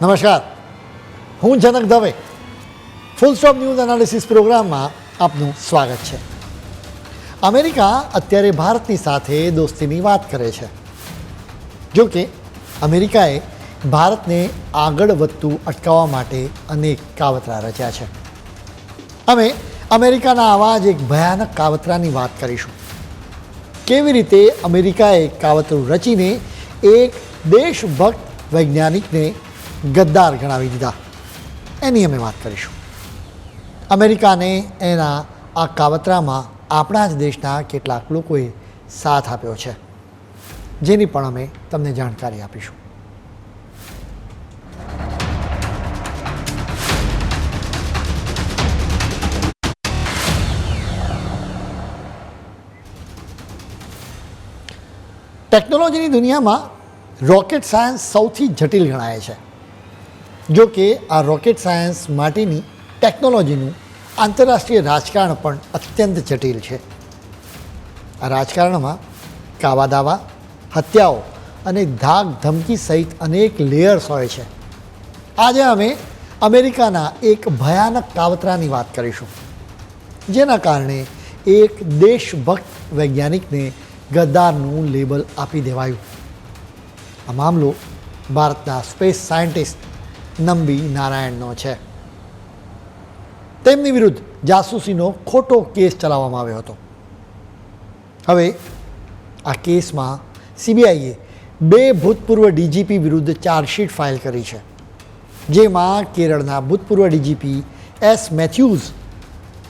નમસ્કાર, હું Janak Dave. Full stop news analysis પ્રોગ્રામમાં આપનું સ્વાગત છે. અમેરિકા અત્યારે ભારતની સાથે દોસ્તીની વાત કરે છે. જો કે અમેરિકાએ ભારતને આગળ વધતું અટકાવવા માટે અનેક કાવતરા રચ્યા છે. અમે અમેરિકાના આવા જ એક ભયાનક કાવતરાની વાત કરીશું. કેવી રીતે અમેરિકાએ કાવતરું રચીને એક દેશભક્ત વૈજ્ઞાનિકને ગદ્દાર ગણાવી દીધા, એની અમે વાત કરીશું. અમેરિકાને એના આ કાવતરામાં આપણા જ દેશના કેટલાક લોકોએ સાથ આપ્યો છે, જેની પણ અમે તમને જાણકારી આપીશું. ટેકનોલોજીની દુનિયામાં રોકેટ સાયન્સ સૌથી જટિલ ગણાય છે. જો કે આ રોકેટ સાયન્સ માટેની ટેકનોલોજીનું આંતરરાષ્ટ્રીય રાજકારણ પણ અત્યંત જટિલ છે. આ રાજકારણમાં કાવા દાવા, હત્યાઓ અને ધાક ધમકી સહિત અનેક લેયર્સ હોય છે. આજે અમે અમેરિકાના એક ભયાનક કાવતરાની વાત કરીશું, જેના કારણે એક દેશભક્ત વૈજ્ઞાનિકને ગદ્દારનું લેબલ આપી દેવાયું. આ મામલો ભારતના સ્પેસ સાયન્ટિસ્ટ નમ્બી નારાયણનો છે. તેમની વિરુદ્ધ જાસૂસીનો ખોટો કેસ ચલાવવામાં આવ્યો હતો. હવે આ કેસમાં સીબીઆઈએ 2 ભૂતપૂર્વ ડીજીપી વિરુદ્ધ ચાર્જશીટ ફાઇલ કરી છે, જેમાં કેરળના ભૂતપૂર્વ ડીજીપી એસ મેથ્યુઝ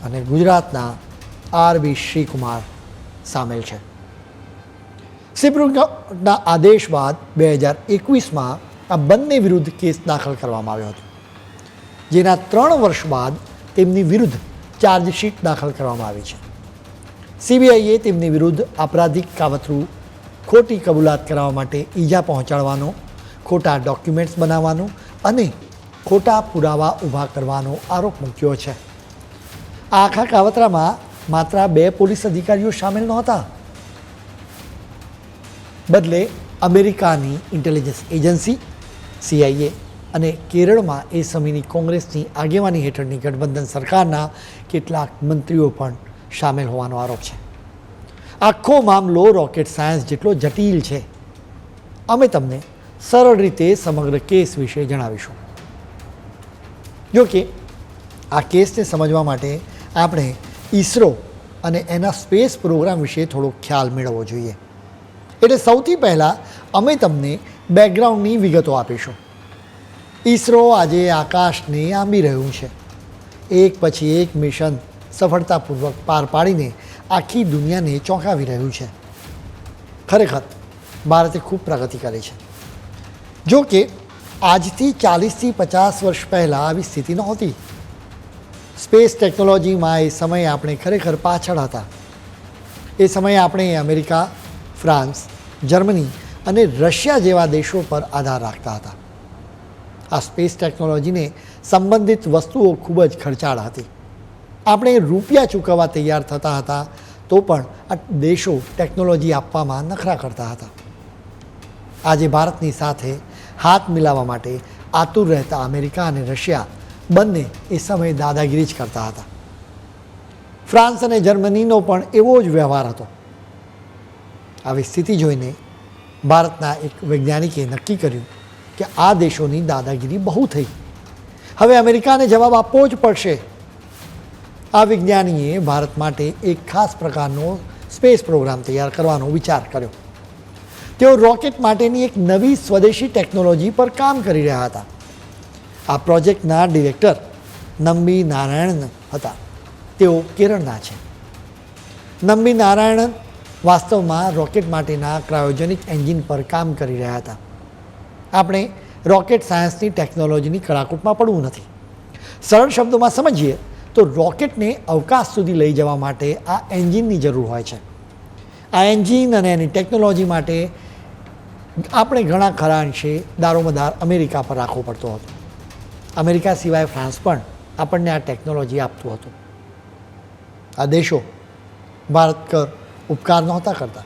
અને ગુજરાતના આરબી શ્રીકુમાર સામેલ છે. સુપ્રીમ કોર્ટના આદેશ બાદ 2021માં આ બંને વિરુદ્ધ કેસ દાખલ કરવામાં આવ્યો હતો, જેના 3 વર્ષ બાદ તેમની વિરુદ્ધ ચાર્જશીટ દાખલ કરવામાં આવી છે. સીબીઆઈએ તેમની વિરુદ્ધ આપરાધિક કાવતરું, ખોટી કબૂલાત કરવા માટે ઈજા પહોંચાડવાનો, ખોટા ડોક્યુમેન્ટ્સ બનાવવાનો અને ખોટા પુરાવા ઊભા કરવાનો આરોપ મૂક્યો છે. આ આખા કાવતરામાં માત્ર 2 પોલીસ અધિકારીઓ સામેલ નહોતા. બદલે અમેરિકાની ઇન્ટેલિજન્સ એજન્સી CIA અને કેરળમાં એ સમયની કોંગ્રેસની આગેવાની હેઠળની ગઠબંધન સરકારના કેટલાક મંત્રીઓ પણ સામેલ હોવાનો આરોપ છે. આખો મામલો રોકેટ સાયન્સ જેટલો જટિલ છે. અમે તમને સરળ રીતે સમગ્ર કેસ વિશે જણાવીશું. જો કે આ કેસને સમજવા માટે આપણે ઈસરો અને એના સ્પેસ પ્રોગ્રામ વિશે થોડો ખ્યાલ મેળવવો જોઈએ. એટલે સૌથી પહેલાં અમે તમને બેકગ્રાઉન્ડની વિગતો આપીશું. ઈસરો આજે આકાશને આંબી રહ્યું છે. એક પછી એક મિશન સફળતાપૂર્વક પાર પાડીને આખી દુનિયાને ચોંકાવી રહ્યું છે. ખરેખર ભારતે ખૂબ પ્રગતિ કરી છે. જો કે આજથી 40થી 50 વર્ષ પહેલાં આવી સ્થિતિ નહોતી. સ્પેસ ટેકનોલોજીમાં એ સમયે આપણે ખરેખર પાછળ હતા. એ સમયે આપણે અમેરિકા, ફ્રાન્સ, જર્મની અને રશિયા જેવા દેશો પર આધાર રાખતા હતા. આ સ્પેસ ટેકનોલોજીને સંબંધિત વસ્તુઓ ખૂબ જ ખર્ચાળ હતી. આપણે રૂપિયા ચૂકવવા તૈયાર થતા હતા, તો પણ આ દેશો ટેકનોલોજી આપવામાં નખરા કરતા હતા. આજે ભારતની સાથે હાથ મિલાવવા માટે આતુર રહેતા અમેરિકા અને રશિયા બંને એ સમયે દાદાગીરી જ કરતા હતા. ફ્રાન્સ અને જર્મનીનો પણ એવો જ વ્યવહાર હતો. આવી સ્થિતિ જોઈને ભારતના એક વૈજ્ઞાનિકે નક્કી કર્યું કે આ દેશોની દાદાગીરી બહુ થઈ. હવે અમેરિકાને જવાબ આપવો જ પડશે. આ વિજ્ઞાનીએ ભારત માટે એક ખાસ પ્રકારનો સ્પેસ પ્રોગ્રામ તૈયાર કરવાનો વિચાર કર્યો. તેઓ રોકેટ માટેની એક નવી સ્વદેશી ટેકનોલોજી પર કામ કરી રહ્યા હતા. આ પ્રોજેક્ટના ડિરેક્ટર નમ્બી નારાયણન હતા. તેઓ કેરળના છે. નમ્બી નારાયણન વાસ્તવમાં રોકેટ માટેના ક્રાયોજેનિક એન્જિન પર કામ કરી રહ્યા હતા. આપણે રોકેટ સાયન્સની ટેકનોલોજીની કડાકૂટમાં પડવું નથી. સરળ શબ્દોમાં સમજીએ તો રોકેટને અવકાશ સુધી લઈ જવા માટે આ એન્જિનની જરૂર હોય છે. આ એન્જિન અને એની ટેકનોલોજી માટે આપણે ઘણા ખરા અંશે દારોમદાર અમેરિકા પર રાખવો પડતો હતો. અમેરિકા સિવાય ફ્રાન્સ પણ આપણને આ ટેકનોલોજી આપતું હતું. આ દેશો ભારત પર ઉપકાર નહોતા કરતા.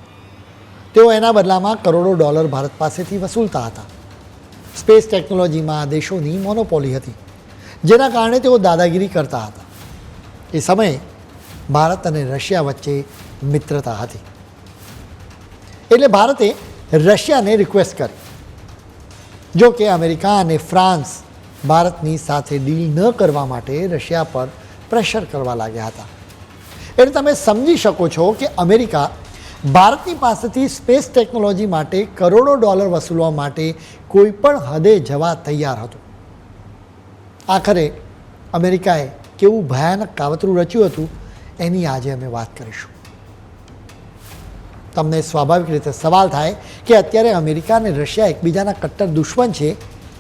તેઓ એના બદલામાં કરોડો ડોલર ભારત પાસેથી વસૂલતા હતા. સ્પેસ ટેકનોલોજીમાં આ દેશોની મોનોપોલી હતી, જેના કારણે તેઓ દાદાગીરી કરતા હતા. એ સમયે ભારત અને રશિયા વચ્ચે મિત્રતા હતી. એટલે ભારતે રશિયાને રિક્વેસ્ટ કરી. જો કે અમેરિકા અને ફ્રાન્સ ભારતની સાથે ડીલ ન કરવા માટે રશિયા પર પ્રેશર કરવા લાગ્યા હતા. એટલે તમે સમજી શકો છો કે અમેરિકા ભારતની પાસેથી સ્પેસ ટેકનોલોજી માટે કરોડો ડોલર વસૂલવા માટે કોઈ પણ હદે જવા તૈયાર હતું. આખરે અમેરિકાએ કેવું ભયાનક કાવતરું રચ્યું હતું એની આજે અમે વાત કરીશું. તમને સ્વાભાવિક રીતે સવાલ થાય કે અત્યારે અમેરિકા અને રશિયા એકબીજાના કટ્ટર દુશ્મન છે,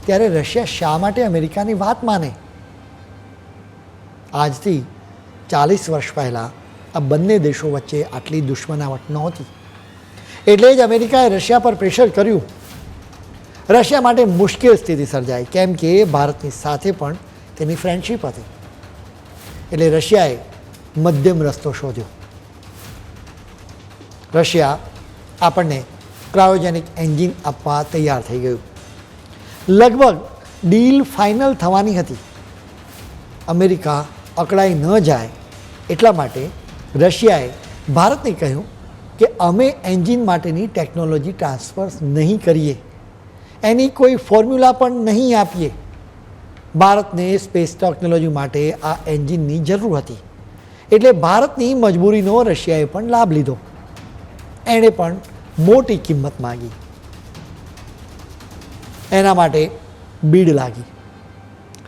ત્યારે રશિયા શા માટે અમેરિકાની વાત માને? આજથી 40 વર્ષ પહેલાં આ બંને દેશો વચ્ચે આટલી દુશ્મનાવટ નહોતી. એટલે જ અમેરિકાએ રશિયા પર પ્રેશર કર્યું. રશિયા માટે મુશ્કેલ સ્થિતિ સર્જાઈ, કેમ કે ભારતની સાથે પણ તેની ફ્રેન્ડશીપ હતી. એટલે રશિયાએ મધ્યમ રસ્તો શોધ્યો. રશિયા આપણને ક્રાયોજેનિક એન્જિન આપવા તૈયાર થઈ ગયું. લગભગ ડીલ ફાઇનલ થવાની હતી. અમેરિકા અકળાઈ ન જાય એટલા માટે રશિયાએ ભારતને કહ્યું કે અમે એન્જિન માટેની ટેકનોલોજી ટ્રાન્સફર નહીં કરીએ, એની કોઈ ફોર્મ્યુલા પણ નહીં આપીએ. ભારતને સ્પેસ ટેકનોલોજી માટે આ એન્જિનની જરૂર હતી. એટલે ભારતની મજબૂરીનો રશિયાએ પણ લાભ લીધો. એણે પણ મોટી કિંમત માગી. એના માટે બીડ લાગી.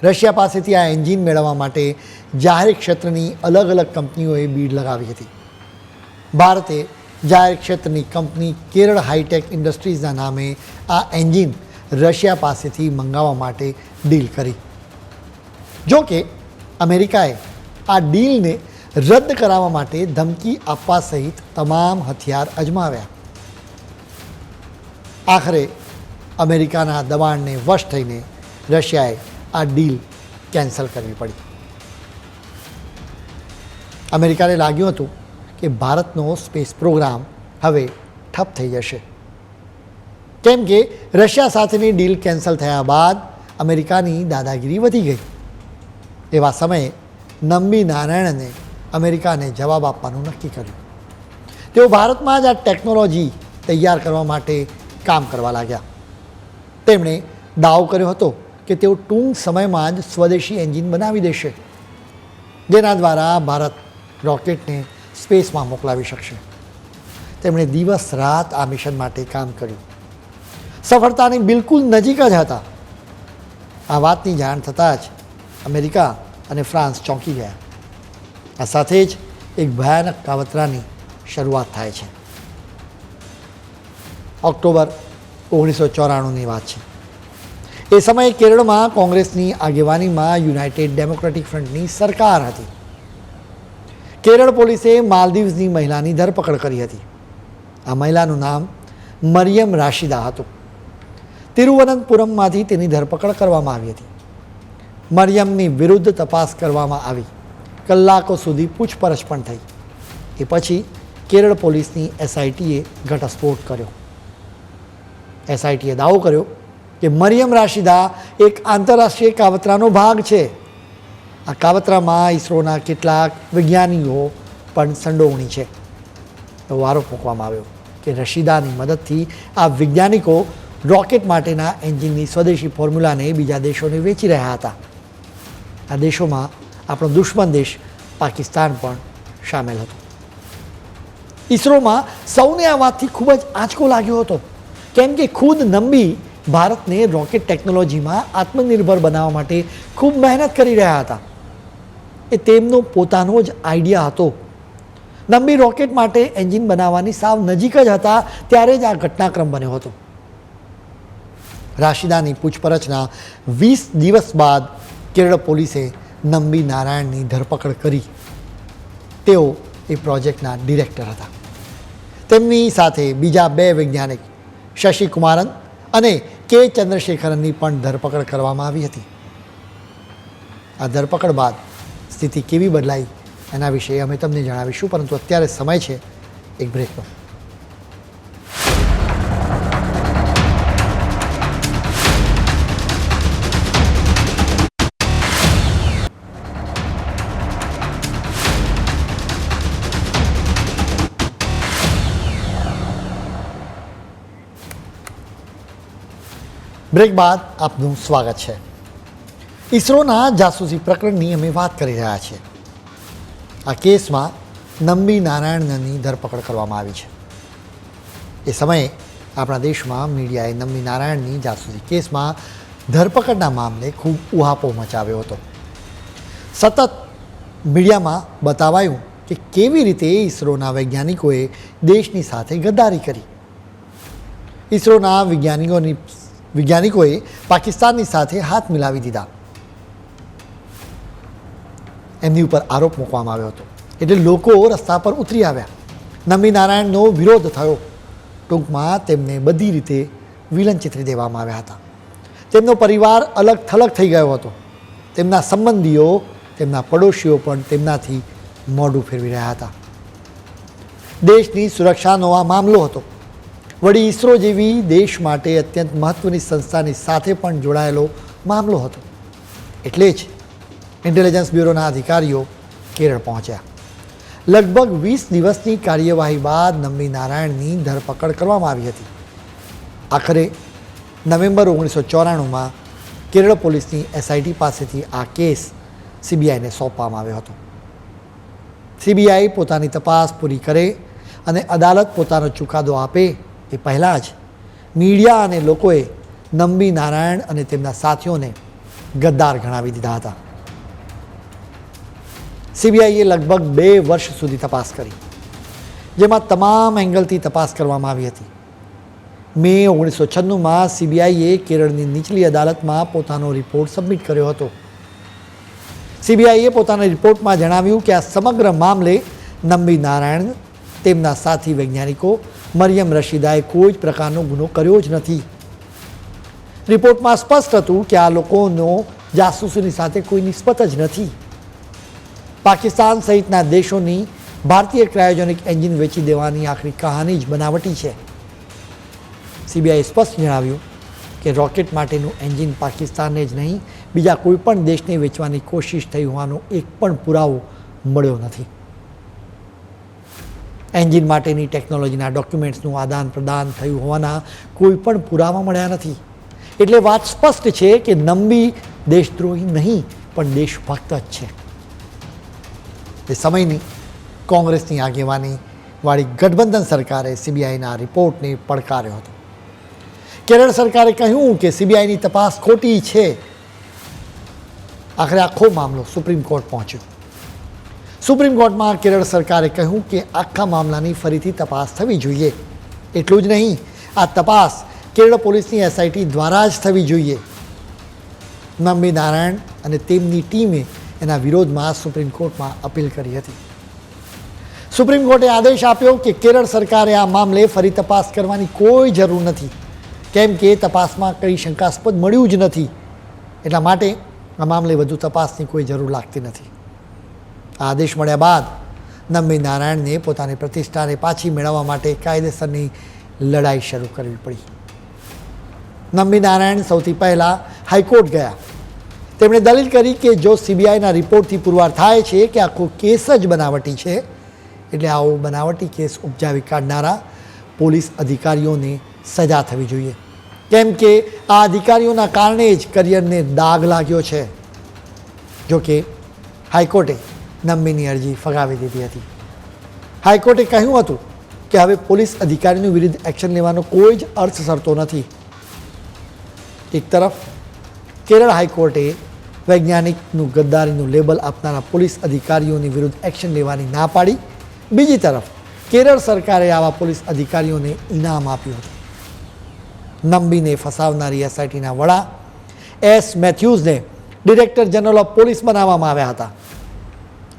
રશિયા પાસેથી આ એન્જિન મેળવવા માટે જાહેર ક્ષેત્રની અલગ અલગ કંપનીઓએ બીડ લગાવી હતી. ભારતે જાહેર ક્ષેત્રની કંપની કેરળ હાઈટેક ઇન્ડસ્ટ્રીઝના નામે આ એન્જિન રશિયા પાસેથી મંગાવવા માટે ડીલ કરી. જો કે અમેરિકાએ આ ડીલને રદ કરાવવા માટે ધમકી આપવા સહિત તમામ હથિયાર અજમાવ્યા. આખરે અમેરિકાના દબાણને વશ થઈને રશિયાએ આ ડીલ કેન્સલ કરવી પડી. અમેરિકાને લાગ્યું હતું કે ભારતનો સ્પેસ પ્રોગ્રામ હવે ઠપ થઈ જશે, કેમ કે રશિયા સાથેની ડીલ કેન્સલ થયા બાદ અમેરિકાની દાદાગીરી વધી ગઈ. એવા સમયે નમ્બી નારાયણને અમેરિકાને જવાબ આપવાનું નક્કી કર્યું. તેઓ ભારતમાં જ આ ટેકનોલોજી તૈયાર કરવા માટે કામ કરવા લાગ્યા. તેમણે દાવો કર્યો હતો કે તેઓ ટૂંક સમયમાં જ સ્વદેશી એન્જિન બનાવી દેશે, જેના દ્વારા ભારત રોકેટને સ્પેસમાં મોકલાવી શકશે. તેમણે દિવસ રાત આ મિશન માટે કામ કર્યું. સફળતાની બિલકુલ નજીક જ હતા. આ વાતની જાણ થતાં જ અમેરિકા અને ફ્રાન્સ ચોંકી ગયા. આ સાથે જ એક ભયાનક કાવતરાની શરૂઆત થાય છે. ઓક્ટોબર 1994ની વાત છે. એ સમયે કેરળમાં કોંગ્રેસની આગેવાનીમાં યુનાઇટેડ ડેમોક્રેટિક ફ્રન્ટની સરકાર હતી. કેરળ પોલીસે માલદીવ્સની મહિલાની ધરપકડ કરી હતી. આ મહિલાનું નામ મરિયમ રાશિદા હતું. તિરુવનંતપુરમમાંથી તેની ધરપકડ કરવામાં આવી હતી. મરિયમની વિરુદ્ધ તપાસ કરવામાં આવી. કલાકો સુધી પૂછપરછ પણ થઈ. એ પછી કેરળ પોલીસની એસઆઈટીએ ઘટસ્ફોટ કર્યો. એસઆઈટીએ દાવો કર્યો કે મરિયમ રાશિદા એક આંતરરાષ્ટ્રીય કાવતરાનો ભાગ છે. આ કાવતરામાં ઈસરોના કેટલાક વૈજ્ઞાનિકો પણ સંડોવણી છે. એવો આરોપ મૂકવામાં આવ્યો કે રશિદાની મદદથી આ વૈજ્ઞાનિકો રોકેટ માટેના એન્જિનની સ્વદેશી ફોર્મ્યુલાને બીજા દેશોને વેચી રહ્યા હતા. આ દેશોમાં આપણો દુશ્મન દેશ પાકિસ્તાન પણ સામેલ હતો. ઈસરોમાં સૌને આ વાતથી ખૂબ જ આંચકો લાગ્યો હતો, કેમ કે ખુદ નમ્બી ભારતને રોકેટ ટેકનોલોજીમાં આત્મનિર્ભર બનાવવા માટે ખૂબ મહેનત કરી રહ્યા હતા. એ તેમનો પોતાનો જ આઈડિયા હતો. નમ્બી રોકેટ માટે એન્જિન બનાવવાની સાવ નજીક જ હતા ત્યારે જ આ ઘટનાક્રમ બન્યો હતો. રાશિદાની પૂછપરછના 20 દિવસ બાદ કેરળ પોલીસે નમ્બી નારાયણની ધરપકડ કરી. તેઓ એ પ્રોજેક્ટના ડિરેક્ટર હતા. તેમની સાથે બીજા 2 વૈજ્ઞાનિક શશી કુમારન અને કે ચંદ્રશેખરનની પણ ધરપકડ કરવામાં આવી હતી. આ ધરપકડ બાદ સ્થિતિ કેવી બદલાઈ એના વિશે અમે તમને જણાવીશું, પરંતુ અત્યારે સમય છે એક બ્રેકનો. બ્રેક બાદ આપનું સ્વાગત છે. ઇસરોના જાસૂસી પ્રકરણની અમે વાત કરી રહ્યા છીએ. આ કેસમાં નમ્બી નારાયણનની ધરપકડ કરવામાં આવી છે. એ સમયે આપણા દેશમાં મીડિયાએ નમ્બી નારાયણની જાસૂસી કેસમાં ધરપકડના મામલે ખૂબ ઉહાપોહ મચાવ્યો હતો. સતત મીડિયામાં બતાવાયું કે કેવી રીતે ઇસરોના વૈજ્ઞાનિકોએ દેશની સાથે ગદ્દારી કરી. ઇસરોના વૈજ્ઞાનિકોએ પાકિસ્તાનની સાથે હાથ મિલાવી દીધા, એમની ઉપર આરોપ મૂકવામાં આવ્યો હતો. એટલે લોકો રસ્તા પર ઉતરી આવ્યા. નમ્બી નારાયણનો વિરોધ થયો. ટૂંકમાં તેમને બધી રીતે વિલન ચિતરી દેવામાં આવ્યા હતા. તેમનો પરિવાર અલગ થલગ થઈ ગયો હતો. તેમના સંબંધીઓ, તેમના પડોશીઓ પણ તેમનાથી મોઢું ફેરવી રહ્યા હતા. દેશની સુરક્ષાનો આ મામલો હતો. વળી ઇસરો જેવી દેશ માટે અત્યંત મહત્ત્વની સંસ્થાની સાથે પણ જોડાયેલો મામલો હતો. એટલે જ ઇન્ટેલિજન્સ બ્યુરોના અધિકારીઓ કેરળ પહોંચ્યા. લગભગ 20 દિવસની કાર્યવાહી બાદ નમ્બી નારાયણની ધરપકડ કરવામાં આવી હતી. આખરે નવેમ્બર 1994માં કેરળ પોલીસની એસઆઈટી પાસેથી આ કેસ સીબીઆઈને સોંપવામાં આવ્યો હતો. સીબીઆઈ પોતાની તપાસ પૂરી કરે અને અદાલત પોતાનો ચુકાદો આપે એ પહેલાં જ મીડિયા અને લોકોએ નમ્બી નારાયણ અને તેમના સાથીઓને ગદ્દાર ગણાવી દીધા હતા. સીબીઆઈએ લગભગ 2 વર્ષ સુધી તપાસ કરી, જેમાં તમામ એંગલથી તપાસ કરવામાં આવી હતી. મે 1996માં સીબીઆઈએ કેરળની નીચલી અદાલતમાં પોતાનો રિપોર્ટ સબમિટ કર્યો હતો. સીબીઆઈએ પોતાના રિપોર્ટમાં જણાવ્યું કે આ સમગ્ર મામલે નમ્બી નારાયણ, તેમના સાથી વૈજ્ઞાનિકો મરિયમ રશીદાએ કોઈ જ પ્રકારનો ગુનો કર્યો જ નથી. રિપોર્ટમાં સ્પષ્ટ હતું કે આ લોકોનો જાસૂસીની સાથે કોઈ નિસ્બત જ નથી. પાકિસ્તાન સહિતના દેશોની ભારતીય ક્રાયોજેનિક એન્જિન વેચી દેવાની આખરી કહાની જ બનાવટી છે. સીબીઆઈએ સ્પષ્ટ જણાવ્યું કે રોકેટ માટેનું એન્જિન પાકિસ્તાનને જ નહીં, બીજા કોઈ પણ દેશને વેચવાની કોશિશ થઈ હોવાનો એક પણ પુરાવો મળ્યો નથી. એન્જિન માટેની ટેકનોલોજીના ડોક્યુમેન્ટ્સનું આદાન પ્રદાન થયું હોવાના કોઈ પણ પુરાવા મળ્યા નથી. એટલે વાત સ્પષ્ટ છે કે નમ્બી દેશદ્રોહી નહીં પણ દેશભક્ત જ છે. એ સમયની કોંગ્રેસની આગેવાની વાળી ગઠબંધન સરકારે સીબીઆઈના રિપોર્ટને પડકાર્યો હતો. કેરળ સરકારે કહ્યું કે સીબીઆઈની તપાસ ખોટી છે. આખરે આખો મામલો સુપ્રીમ કોર્ટ પહોંચ્યો. સુપ્રીમ કોર્ટમાં કેરળ સરકારે કહ્યું કે આખા મામલાની ફરીથી તપાસ થવી જોઈએ. એટલું જ નહીં, આ તપાસ કેરળ પોલીસની એસઆઈટી દ્વારા જ થવી જોઈએ. નમ્બી નારાયણ અને તેમની ટીમે એના વિરોધમાં સુપ્રીમ કોર્ટમાં અપીલ કરી હતી. સુપ્રીમ કોર્ટે આદેશ આપ્યો કે કેરળ સરકારે આ મામલે ફરી તપાસ કરવાની કોઈ જરૂર નથી, કેમ કે તપાસમાં કંઈ શંકાસ્પદ મળ્યું જ નથી. એટલા માટે આ મામલે વધુ તપાસની કોઈ જરૂર લાગતી નથી. આ આદેશ મળ્યા બાદ નમ્બી નારાયણને પોતાની પ્રતિષ્ઠાને પાછી મેળવવા માટે કાયદેસરની લડાઈ શરૂ કરવી પડી. નમ્બી નારાયણ સૌથી પહેલાં હાઈકોર્ટ ગયા. તેમણે દલીલ કરી કે જો સીબીઆઈના રિપોર્ટથી પુરવાર થાય છે કે આખો કેસ જ બનાવટી છે, એટલે આવો બનાવટી કેસ ઉપજાવી કાઢનારા પોલીસ અધિકારીઓને સજા થવી જોઈએ, કેમ કે આ અધિકારીઓના કારણે જ કરિયરને દાગ લાગ્યો છે. જોકે હાઈકોર્ટે નમ્બીની અરજી ફગાવી દીધી હતી. હાઈકોર્ટે કહ્યું હતું કે હવે પોલીસ અધિકારીની વિરુદ્ધ એક્શન લેવાનો કોઈ જ અર્થ સરતો નથી. એક તરફ કેરળ હાઈકોર્ટે વૈજ્ઞાનિકનું ગદ્દારીનું લેબલ આપનારા પોલીસ અધિકારીઓની વિરુદ્ધ એક્શન લેવાની ના પાડી, બીજી તરફ કેરળ સરકારે આવા પોલીસ અધિકારીઓને ઇનામ આપ્યું હતું. નમ્બીને ફસાવનારી એસઆઈટીના વડા એસ મેથ્યુઝને ડિરેક્ટર જનરલ ઓફ પોલીસ બનાવવામાં આવ્યા હતા.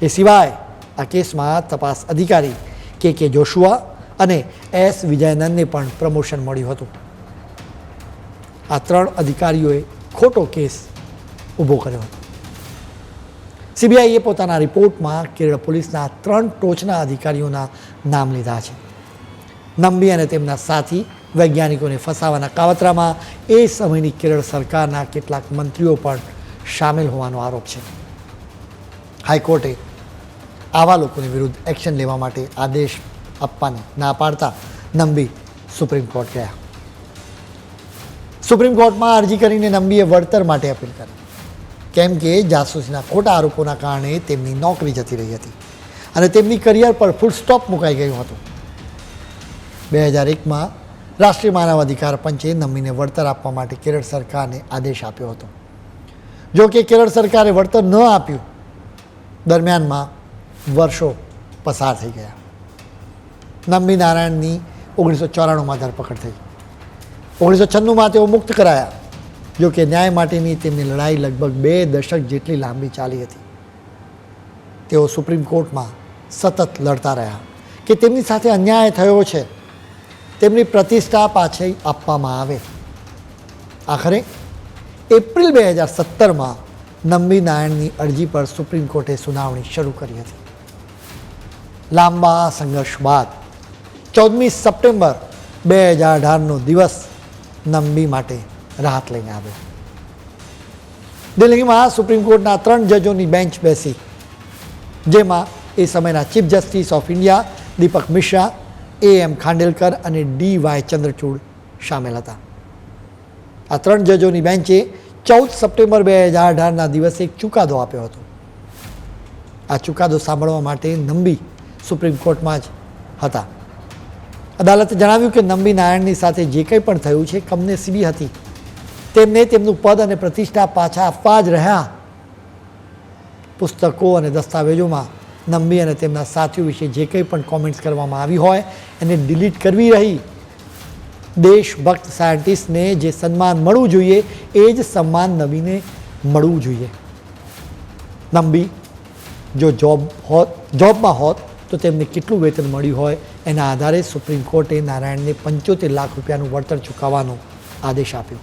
એ સિવાય આ કેસમાં તપાસ અધિકારી કે જોશુઆ અને એસ વિજયનંદને પણ પ્રમોશન મળ્યું હતું. આ 3 અધિકારીઓએ ખોટો કેસ ઊભો કર્યો હતો. સીબીઆઈએ પોતાના રિપોર્ટમાં કેરળ પોલીસના 3 ટોચના અધિકારીઓના નામ લીધા છે. નમ્બી અને તેમના સાથી વૈજ્ઞાનિકોને ફસાવાના કાવતરામાં એ સમયની કેરળ સરકારના કેટલાક મંત્રીઓ પણ સામેલ હોવાનો આરોપ છે. હાઈકોર્ટે આવા લોકોની વિરુદ્ધ એક્શન લેવા માટે આદેશ આપવાની ના પાડતા નમ્બી સુપ્રીમ કોર્ટ ગયા. સુપ્રીમ કોર્ટમાં અરજી કરીને નંબીએ વળતર માટે અપીલ કરી, કેમ કે જાસૂસીના ખોટા આરોપોના કારણે તેમની નોકરી જતી રહી હતી અને તેમની કરિયર પર ફૂલ સ્ટોપ મુકાઈ ગયું હતું. 2001માં રાષ્ટ્રીય માનવ અધિકાર પંચે નંબીને વળતર આપવા માટે કેરળ સરકારને આદેશ આપ્યો હતો. જો કે કેરળ સરકારે વળતર ન આપ્યું. દરમિયાનમાં વર્ષો પસાર થઈ ગયા. નંબી નારાયણની 1994માં ધરપકડ થઈ. 1996માં તેઓ મુક્ત કરાયા. જો કે ન્યાય માટેની તેમની લડાઈ લગભગ 2 દશક જેટલી લાંબી ચાલી હતી. તેઓ સુપ્રીમ કોર્ટમાં સતત લડતા રહ્યા કે તેમની સાથે અન્યાય થયો છે, તેમની પ્રતિષ્ઠા પાછી આપવામાં આવે. આખરે એપ્રિલ 2017માં નંબી નારાયણની અરજી પર સુપ્રીમ કોર્ટે સુનાવણી શરૂ કરી હતી. લાંબા સંઘર્ષ બાદ 14મી સપ્ટેમ્બર 2018નો દિવસ નંબી માટે રાહત લઈને આવ્યો. દિલ્હીમાં સુપ્રીમ કોર્ટના 3 જજોની બેન્ચ બેસી, જેમાં એ સમયના chief justice of India Deepak Mishra, AM ખાંડેલકર અને DY ચંદ્રચૂડ સામેલ હતા. આ 3 જજોની બેન્ચે 14 સપ્ટેમ્બર 2018ના દિવસે એક ચુકાદો આપ્યો હતો. આ ચુકાદો સાંભળવા માટે નંબી સુપ્રીમ કોર્ટમાં જ હતા. અદાલતે જણાવ્યું કે નંબી નારાયણની સાથે જે કંઈ પણ થયું છે કમનસીબી હતી. તેમને તેમનું પદ અને પ્રતિષ્ઠા પાછા આપવા જ રહ્યા. પુસ્તકો અને દસ્તાવેજોમાં નંબી અને તેમના સાથીઓ વિશે જે કંઈ પણ કોમેન્ટ્સ કરવામાં આવી હોય એને ડિલીટ કરવી રહી. દેશભક્ત સાયન્ટિસ્ટને જે સન્માન મળવું જોઈએ એ જ સન્માન નંબીને મળવું જોઈએ. નંબી જો જોબમાં હોત તો તેમને કેટલું વેતન મળ્યું હોય એના આધારે સુપ્રીમ કોર્ટે નારાયણને 75 લાખ રૂપિયાનું વળતર ચૂકવવાનો આદેશ આપ્યો.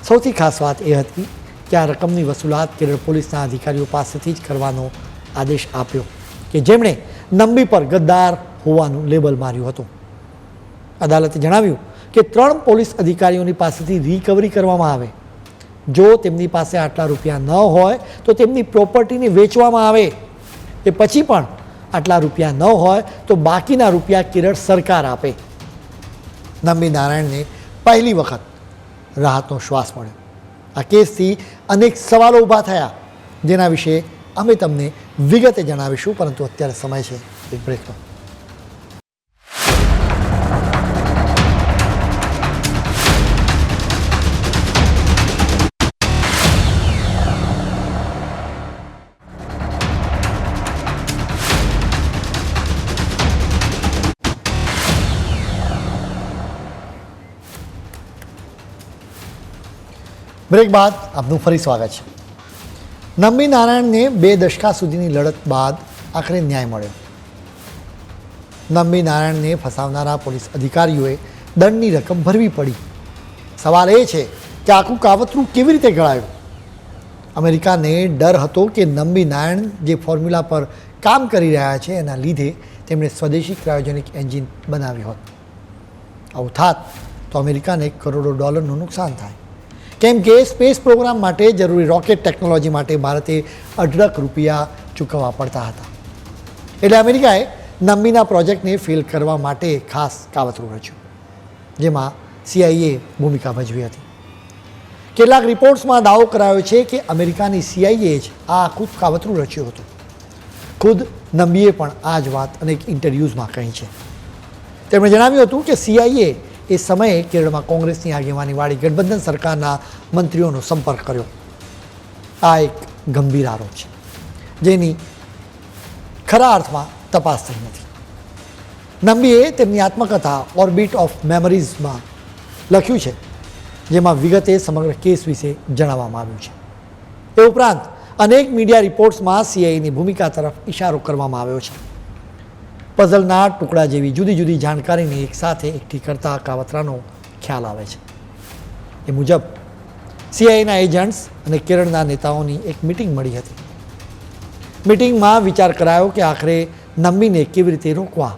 સૌથી ખાસ વાત એ હતી કે આ રકમની વસૂલાત કેરળ પોલીસના અધિકારીઓ પાસેથી જ કરવાનો આદેશ આપ્યો કે જેમણે નંબી પર ગદ્દાર હોવાનું લેબલ માર્યું હતું. અદાલતે જણાવ્યું કે 3 પોલીસ અધિકારીઓની પાસેથી રિકવરી કરવામાં આવે. જો તેમની પાસે આટલા રૂપિયા ન હોય તો તેમની પ્રોપર્ટીને વેચવામાં આવે. એ પછી પણ આટલા રૂપિયા ન હોય તો બાકીના રૂપિયા કેરળ સરકાર આપે. નંબી નારાયણને પહેલી વખત રાહતનો શ્વાસ મળ્યો. આ કેસથી અનેક સવાલો ઊભા થયા, જેના વિશે અમે તમને વિગતે જણાવીશું, પરંતુ અત્યારે સમય છે એક બ્રેકનો. બ્રેક બાદ આપનું ફરી સ્વાગત છે. નંબી નારાયણને 2 દશકા સુધીની લડત બાદ આખરે ન્યાય મળ્યો. નંબી નારાયણને ફસાવનારા પોલીસ અધિકારીઓએ દંડની રકમ ભરવી પડી. સવાલ એ છે કે આખું કાવતરું કેવી રીતે ઘડાયું? અમેરિકાને ડર હતો કે નંબી નારાયણ જે ફોર્મ્યુલા પર કામ કરી રહ્યા છે એના લીધે તેમણે સ્વદેશી ક્રાયોજેનિક એન્જિન બનાવ્યું હોત. આવું થાત તો અમેરિકાને કરોડો ડોલરનું નુકસાન થાય, કેમ કે સ્પેસ પ્રોગ્રામ માટે જરૂરી રોકેટ ટેકનોલોજી માટે ભારતે અઢળક રૂપિયા ચૂકવવા પડતા હતા. એટલે અમેરિકાએ નંબીના પ્રોજેક્ટને ફેલ કરવા માટે ખાસ કાવતરું રચ્યું, જેમાં CIA ભૂમિકા ભજવી હતી. કેટલાક રિપોર્ટ્સમાં દાવો કરાયો છે કે અમેરિકાની CIA જ આ આખું કાવતરું રચ્યું હતું. ખુદ નંબીએ પણ આ જ વાત અનેક ઇન્ટરવ્યૂઝમાં કહી છે. તેમણે જણાવ્યું હતું કે CIA એ સમયે કેરળમાં કોંગ્રેસની આગેવાનીવાળી ગઠબંધન સરકારના મંત્રીઓનો સંપર્ક કર્યો. આ એક ગંભીર આરોપ છે, જેની ખરા અર્થમાં તપાસ થઈ નથી. નંબીએ તેમની આત્મકથા ઓર્બિટ ઓફ મેમરીઝમાં લખ્યું છે, જેમાં વિગતે સમગ્ર કેસ વિશે જણાવવામાં આવ્યું છે. એ ઉપરાંત અનેક મીડિયા રિપોર્ટ્સમાં CIAની ભૂમિકા તરફ ઇશારો કરવામાં આવ્યો છે. પઝલના ટુકડા જેવી જુદી જુદી જાણકારીને એકસાથે એકઠી કરતા કાવતરાનો ખ્યાલ આવે છે. એ મુજબ CIAના એજન્ટ્સ અને કેરળના નેતાઓની એક મિટિંગ મળી હતી. મિટિંગમાં વિચાર કરાયો કે આખરે નંબીને કેવી રીતે રોકવા.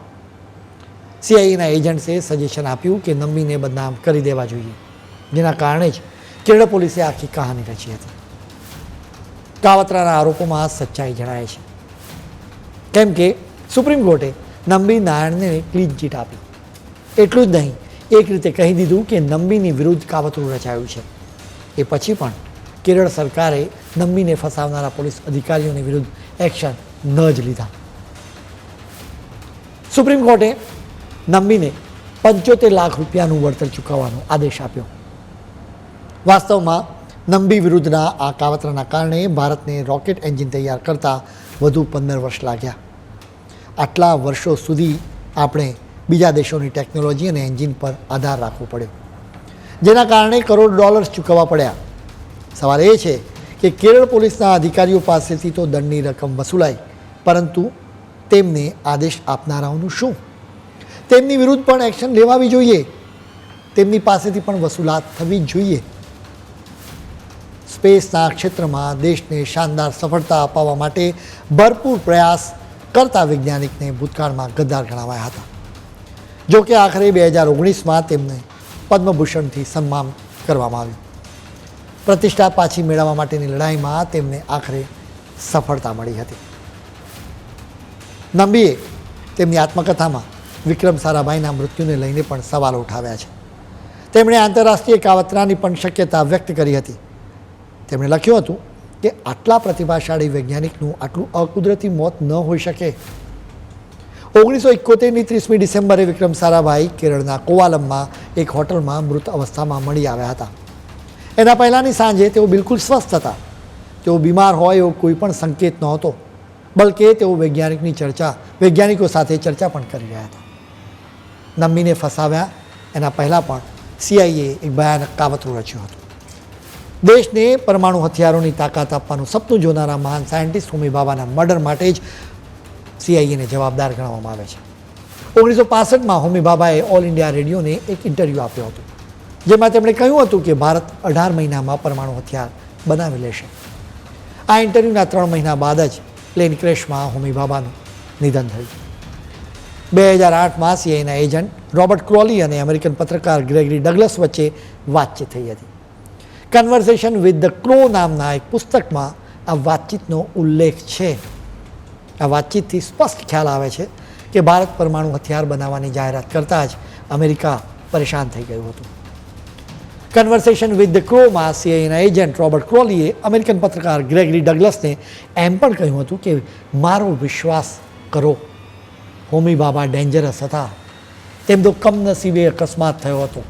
CIAના એજન્ટ્સે સજેશન આપ્યું કે નંબીને બદનામ કરી દેવા જોઈએ, જેના કારણે જ કેરળ પોલીસે આખી કહાની રચી હતી. કાવતરાના આરોપોમાં સચ્ચાઈ જણાય છે, કેમ કે સુપ્રીમ કોર્ટે નંબી નારાયણને ક્લીન ચીટ આપી. એટલું જ નહીં, એક રીતે કહી દીધું કે નમ્બીની વિરુદ્ધ કાવતરું રચાયું છે. એ પછી પણ કેરળ સરકારે નમ્બીને ફસાવનારા પોલીસ અધિકારીઓની વિરુદ્ધ એક્શન ન જ લીધા. સુપ્રીમ કોર્ટે નમ્બીને 75 લાખ રૂપિયાનું વળતર ચૂકવવાનો આદેશ આપ્યો. વાસ્તવમાં નમ્બી વિરુદ્ધના આ કાવતરાના કારણે ભારતને રોકેટ એન્જિન તૈયાર કરતાં વધુ 15 વર્ષ લાગ્યા. આટલા વર્ષો સુધી આપણે બીજા દેશોની ટેકનોલોજી અને એન્જિન પર આધાર રાખવો પડ્યો, જેના કારણે કરોડ ડોલર્સ ચૂકવવા પડ્યા. સવાલ એ છે કે કેરળ પોલીસના અધિકારીઓ પાસેથી તો દંડની રકમ વસૂલાઈ, પરંતુ તેમને આદેશ આપનારાઓનું શું? તેમની વિરુદ્ધ પણ એક્શન લેવાવી જોઈએ. તેમની પાસેથી પણ વસૂલાત થવી જોઈએ. સ્પેસના ક્ષેત્રમાં દેશને શાનદાર સફળતા અપાવવા માટે ભરપૂર પ્રયાસ કરતા વૈજ્ઞાનિકને ભૂતકાળમાં ગદ્દાર ગણાવાયા હતા. જો કે આખરે 2019માં તેમને પદ્મભૂષણથી સન્માન કરવામાં આવ્યું. પ્રતિષ્ઠા પાછી મેળવવા માટેની લડાઈમાં તેમને આખરે સફળતા મળી હતી. નમ્બીએ તેમની આત્મકથામાં વિક્રમ સારાભાઈના મૃત્યુને લઈને પણ સવાલો ઉઠાવ્યા છે. તેમણે આંતરરાષ્ટ્રીય કાવતરાની પણ શક્યતા વ્યક્ત કરી હતી. તેમણે લખ્યું હતું કે આટલા પ્રતિભાશાળી વૈજ્ઞાનિકનું આટલું અકુદરતી મોત ન હોઈ શકે. 1971ની 30મી ડિસેમ્બરે વિક્રમ સારાભાઈ કેરળના કોવાલમમાં એક હોટલમાં મૃત અવસ્થામાં મળી આવ્યા હતા. એના પહેલાંની સાંજે તેઓ બિલકુલ સ્વસ્થ હતા. તેઓ બીમાર હોય એવો કોઈ પણ સંકેત નહોતો, બલકે તેઓ વૈજ્ઞાનિકો સાથે ચર્ચા પણ કરી રહ્યા હતા. નમ્બીને ફસાવ્યા એના પહેલાં પણ CIA એક ભયાનક કાવતરું રચ્યું હતું. દેશને પરમાણુ હથિયારોની તાકાત આપવાનું સપનું જોનારા મહાન સાયન્ટિસ્ટ હોમી ભાભાના મર્ડર માટે જ CIAને જવાબદાર ગણવામાં આવે છે. 1965માં હોમી ભાભાએ ઓલ ઇન્ડિયા રેડિયોને એક ઇન્ટરવ્યૂ આપ્યો હતો, જેમાં તેમણે કહ્યું હતું કે ભારત 18 મહિનામાં પરમાણુ હથિયાર બનાવી લેશે. આ ઇન્ટરવ્યૂના 3 મહિના બાદ જ પ્લેન ક્રેશમાં હોમી ભાભાનું નિધન થયું. 2008માં CIAના એજન્ટ રોબર્ટ ક્રોલી અને અમેરિકન પત્રકાર ગ્રેગરી ડગલસ વચ્ચે વાતચીત થઈ હતી. કન્વર્સેશન વિથ ધ ક્રો નામના એક પુસ્તકમાં આ વાતચીતનો ઉલ્લેખ છે. આ વાતચીતથી સ્પષ્ટ ખ્યાલ આવે છે કે ભારત પરમાણુ હથિયાર બનાવવાની જાહેરાત કરતાં જ અમેરિકા પરેશાન થઈ ગયું હતું. કન્વર્સેશન વિથ ધ ક્રોમાં CIAના એજન્ટ રોબર્ટ ક્રોલીએ અમેરિકન પત્રકાર ગ્રેગરી ડગલસને એમ પણ કહ્યું હતું કે મારો વિશ્વાસ કરો, હોમી ભાભા ડેન્જરસ હતા. તેમનો કમનસીબે અકસ્માત થયો હતો.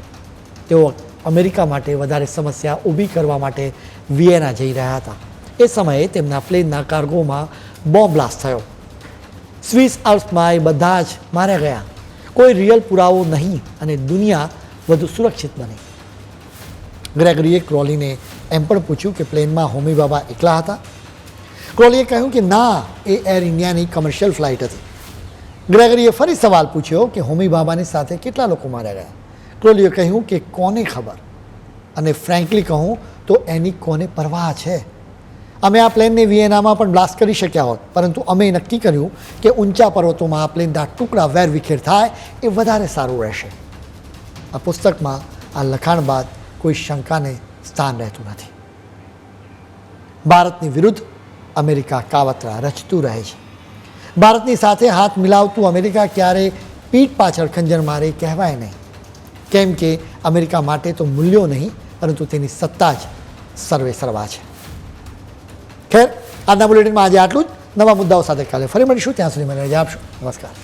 તેઓ અમેરિકા માટે વધારે સમસ્યા ઊભી કરવા માટે વિયેના જઈ રહ્યા હતા. એ સમયે તેમના પ્લેનના કાર્ગોમાં બોમ્બ બ્લાસ્ટ થયો. સ્વિસ આલ્પ્સમાં એ બધા જ માર્યા ગયા. કોઈ રિયલ પુરાવો નહીં અને દુનિયા વધુ સુરક્ષિત બની. ગ્રેગરીએ ક્રોલીને એમ પણ પૂછ્યું કે પ્લેનમાં હોમી ભાભા એકલા હતા. ક્રોલીએ કહ્યું કે ના, એ એર ઇન્ડિયાની કમર્શિયલ ફ્લાઇટ હતી. ગ્રેગરીએ ફરી સવાલ પૂછ્યો કે હોમી ભાભાની સાથે કેટલા લોકો માર્યા ગયા. ક્રોલીએ કહ્યું કે કોને ખબર, અને ફ્રેન્કલી કહું તો એની કોને પરવાહ છે. અમે આ પ્લેનને વિયેનામાં પણ બ્લાસ્ટ કરી શક્યા હોત, પરંતુ અમે નક્કી કર્યું કે ઊંચા પર્વતોમાં આ પ્લેનના ટુકડા વેરવિખેર થાય એ વધારે સારું રહેશે. આ પુસ્તકમાં આ લખાણ બાદ કોઈ શંકાને સ્થાન રહેતું નથી. ભારતની વિરુદ્ધ અમેરિકા કાવતરા રચતું રહે છે. ભારતની સાથે હાથ મિલાવતું અમેરિકા ક્યારેય પીઠ પાછળ ખંજર મારે કહેવાય નહીં, કેમ કે અમેરિકા માટે તો મૂલ્યો નહીં, પરંતુ તેની સત્તા જ સર્વે સર્વા છે. ખેર, આજના બુલેટિનમાં આજે આટલું જ. નવા મુદ્દાઓ સાથે કાલે ફરી મળીશું. ત્યાં સુધી મને રજા આપશો. નમસ્કાર.